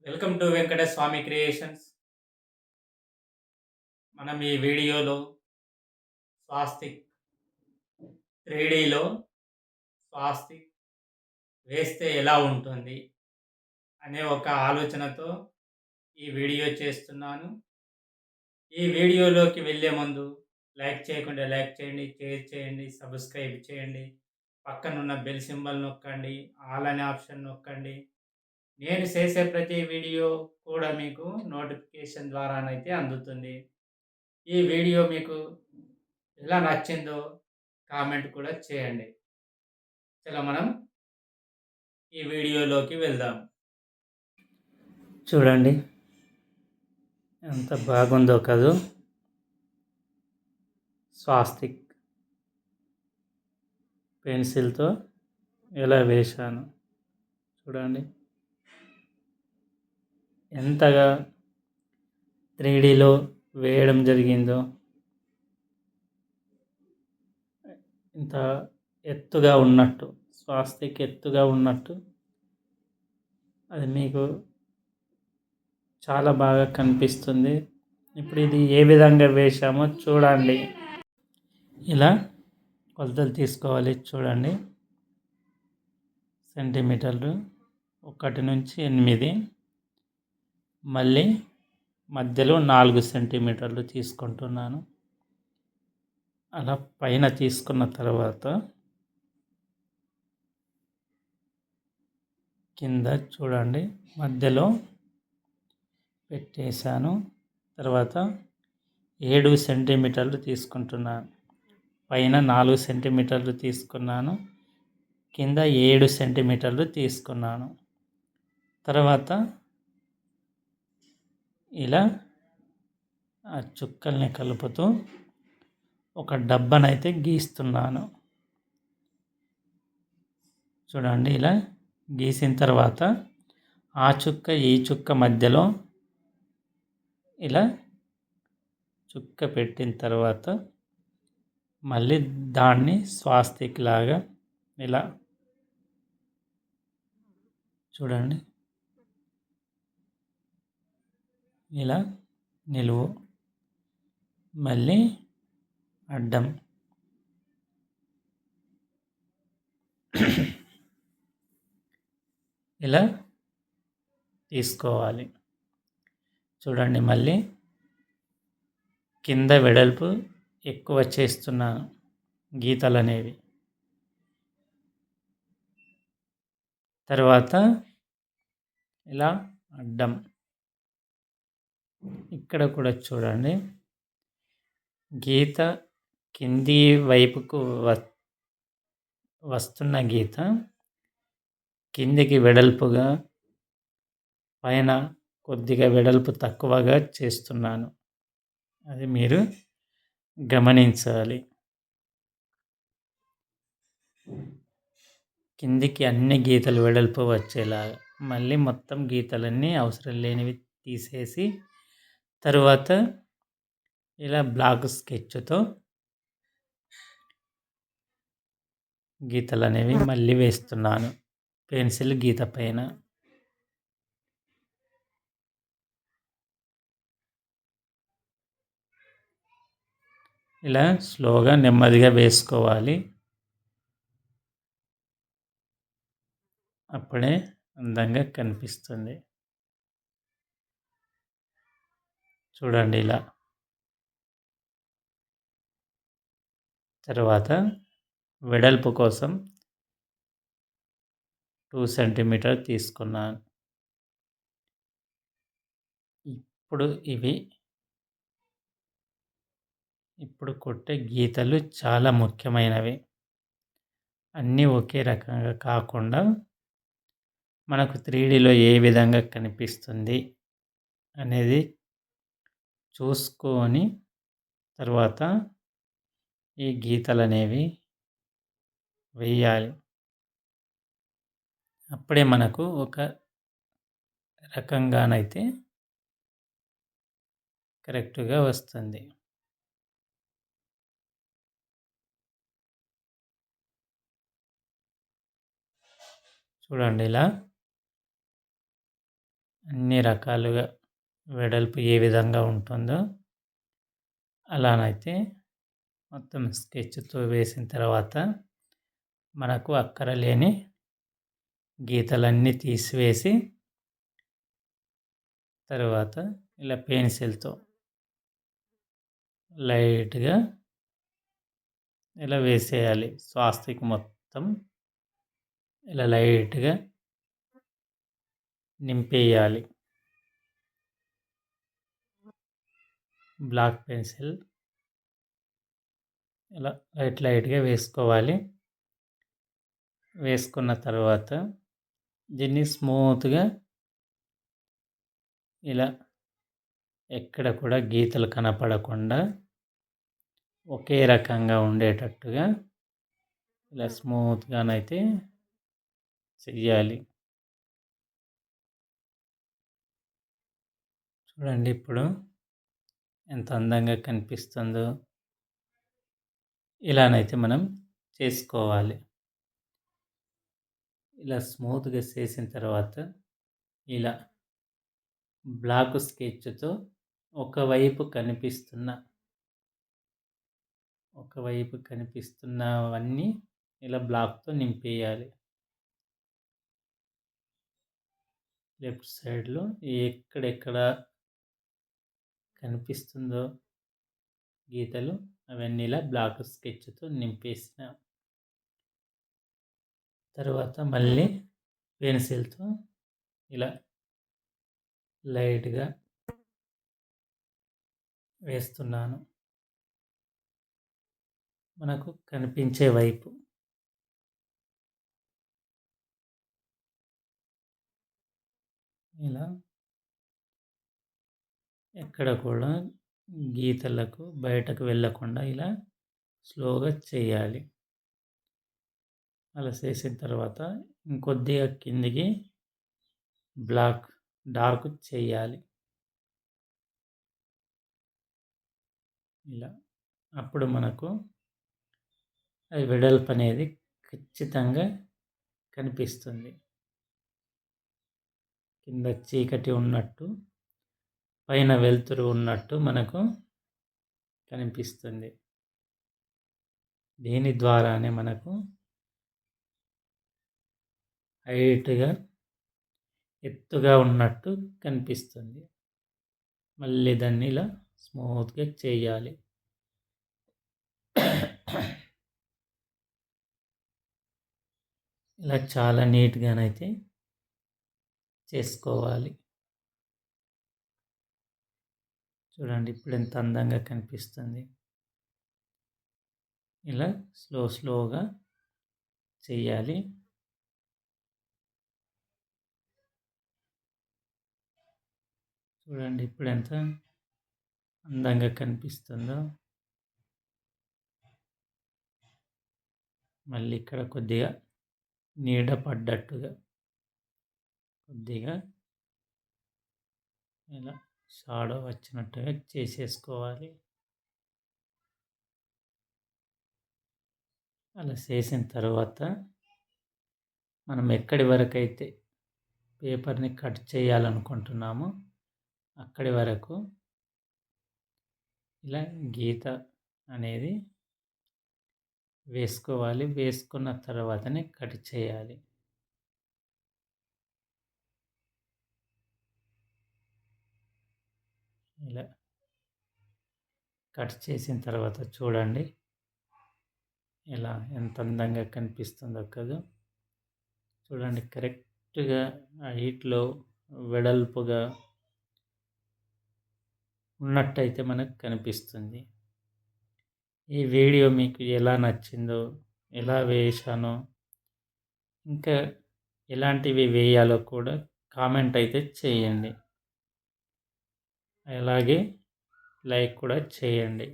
Welcome to Venkateswara Swami creations. మనం ఈ వీడియోలో స్వాస్తిక్ 3Dలో స్వాస్తిక్ వేస్తే ఎలా ఉంటుంది అనే ఒక ఆలోచనతో ఈ వీడియో చేస్తున్నాను. ఈ వీడియోలోకి వెళ్ళే ముందు లైక్ చేయకుండా లైక్ చేయండి, షేర్ చేయండి, సబ్స్క్రైబ్ చేయండి. పక్కనున్న బెల్ సింబల్ నొక్కండి, ఆల్ అనే ఆప్షన్ నొక్కండి. నేను చేసే ప్రతి వీడియో కూడా మీకు నోటిఫికేషన్ ద్వారానైతే అందుతుంది. ఈ వీడియో మీకు ఎలా నచ్చిందో కామెంట్ కూడా చేయండి. మనం ఈ వీడియోలోకి వెళ్దాం. చూడండి ఎంత బాగుందో కదూ. స్వాస్తిక్ పెన్సిల్తో ఎలా వేశాను చూడండి. ఎంతగా 3Dలో వేయడం జరిగిందో. ఇంత ఎత్తుగా ఉన్నట్టు, స్వాస్తిక్ ఎత్తుగా ఉన్నట్టు అది మీకు చాలా బాగా కనిపిస్తుంది. ఇప్పుడు ఇది ఏ విధంగా వేశామో చూడండి. ఇలా కొలతలు తీసుకోవాలి చూడండి. సెంటీమీటర్లు 1 నుంచి 8, మళ్ళీ మధ్యలో 4 సెంటీమీటర్లు తీసుకుంటున్నాను. అలా పైన తీసుకున్న తర్వాత కింద చూడండి మధ్యలో పెట్టేశాను. తర్వాత 7 సెంటీమీటర్లు తీసుకుంటున్నాను. పైన 4 సెంటీమీటర్లు తీసుకున్నాను, కింద 7 సెంటీమీటర్లు తీసుకున్నాను. తర్వాత ఇలా ఆ చుక్కల్ని కలుపుతూ ఒక డబ్బానైతే గీస్తున్నాను. చూడండి ఇలా గీసిన తర్వాత ఆ చుక్క ఈ చుక్క మధ్యలో ఇలా చుక్క పెట్టిన తర్వాత మళ్ళీ దాన్ని స్వాస్తిక్ లాగా ఇలా చూడండి ఇలా నిలువు, మళ్ళీ అడ్డం ఇలా తీసుకోవాలి. చూడండి మళ్ళీ కింద వెడల్పు ఎక్కువ చేస్తున్నాను గీతలు అనేవి. తర్వాత ఇలా అడ్డం ఇక్కడ కూడా చూడండి గీత కింది వైపుకు వస్తున్న గీత కిందికి వెడల్పుగా, పైన కొద్దిగా వెడల్పు తక్కువగా చేస్తున్నాను. అది మీరు గమనించాలి. కిందికి అన్ని గీతలు వెడల్పు వచ్చేలాగా మళ్ళీ మొత్తం గీతలన్నీ అవసరం లేనివి తీసేసి తరువాత ఇలా బ్లాక్ స్కెచ్తో గీతలు అనేవి మళ్ళీ వేస్తున్నాను పెన్సిల్ గీత పైన. ఇలా స్లోగా నెమ్మదిగా వేసుకోవాలి. అప్పుడే అందంగా కనిపిస్తుంది. చూడండి ఇలా. తర్వాత వెడల్పు కోసం 2 సెంటీమీటర్ తీసుకున్నాను. ఇప్పుడు కొట్టే గీతలు చాలా ముఖ్యమైనవి. అన్నీ ఒకే రకంగా కాకుండా మనకు 3Dలో ఏ విధంగా కనిపిస్తుంది అనేది చూసుకొని తర్వాత ఈ గీతలు అనేవి వేయాలి. అప్పుడే మనకు ఒక రకంగానైతే కరెక్ట్గా వస్తుంది. చూడండి ఇలా అన్ని రకాలుగా వెడల్పు ఏ విధంగా ఉంటుందో అలానైతే మొత్తం స్కెచ్‌తో వేసిన తర్వాత మనకు అక్కరలేని గీతలన్నీ తీసివేసి తర్వాత ఇలా పెన్సిల్‌తో లైట్‌గా ఇలా వేసేయాలి. స్వాస్తిక్ మొత్తం ఇలా లైట్‌గా నింపేయాలి. బ్లాక్ పెన్సిల్ ఇలా లైట్‌గా వేసుకోవాలి. వేసుకున్న తర్వాత దీన్ని స్మూత్‌గా ఇలా ఎక్కడ కూడా గీతలు కనపడకుండా ఒకే రకంగా ఉండేటట్టుగా ఇలా స్మూత్‌గానైతే చెయ్యాలి. చూడండి ఇప్పుడు ఎంత అందంగా కనిపిస్తుందో. ఇలానైతే మనం చేసుకోవాలి. ఇలా స్మూత్‌గా చేసిన తర్వాత ఇలా బ్లాక్ స్కెచ్‌తో ఒకవైపు కనిపిస్తున్నవన్నీ ఇలా బ్లాక్‌తో నింపేయాలి. లెఫ్ట్ సైడ్‌లో ఎక్కడెక్కడ కనిపిస్తుందో గీతలు అవన్నీ ఇలా బ్లాక్ స్కెచ్‌తో నింపేసిన తర్వాత మళ్ళీ పెన్సిల్‌తో ఇలా లైట్‌గా వేస్తున్నాను. మనకు కనిపించే వైపు ఇలా ఎక్కడ కూడా గీతలకు బయటకు వెళ్ళకుండా ఇలా స్లోగా చేయాలి. అలా చేసిన తర్వాత ఇంకొద్దిగా కిందికి డార్క్ చేయాలి. ఇలా అప్పుడు మనకు అది వెడల్పు అనేది ఖచ్చితంగా కనిపిస్తుంది. కింద చీకటి ఉన్నట్టు పైన వెలుతురు ఉన్నట్టు మనకు కనిపిస్తుంది. దీని ద్వారానే మనకు హైట్‌గా ఎత్తుగా ఉన్నట్టు కనిపిస్తుంది. మళ్ళీ దాన్ని ఇలా స్మూత్‌గా చేయాలి. ఇలా చాలా నీట్‌గానైతే చేసుకోవాలి. చూడండి ఇప్పుడు ఎంత అందంగా కనిపిస్తుంది. ఇలా స్లోగా చేయాలి. చూడండి ఇప్పుడు ఎంత అందంగా కనిపిస్తుందో. మళ్ళీ ఇక్కడ కొద్దిగా నీడ పడ్డట్టుగా కొద్దిగా ఇలా షాడో వచ్చినట్టుగా చేసేసుకోవాలి. అలా చేసిన తర్వాత మనం ఎక్కడి వరకైతే పేపర్ని కట్ చేయాలనుకుంటున్నామో అక్కడి వరకు ఇలా గీత అనేది వేసుకోవాలి. వేసుకున్న తర్వాతనే కట్ చేయాలి. ఇలా కట్ చేసిన తర్వాత చూడండి ఇలా ఎంత అందంగా కనిపిస్తుందో కదా. చూడండి కరెక్ట్‌గా హైట్‌లో వెడల్పుగా ఉన్నట్టయితే మనకు కనిపిస్తుంది. ఈ వీడియో మీకు ఎలా నచ్చిందో, ఎలా వేశానో, ఇంకా ఎలాంటివి వేయాలో కూడా కామెంట్ అయితే చేయండి. అలాగే లైక్ కూడా చేయండి.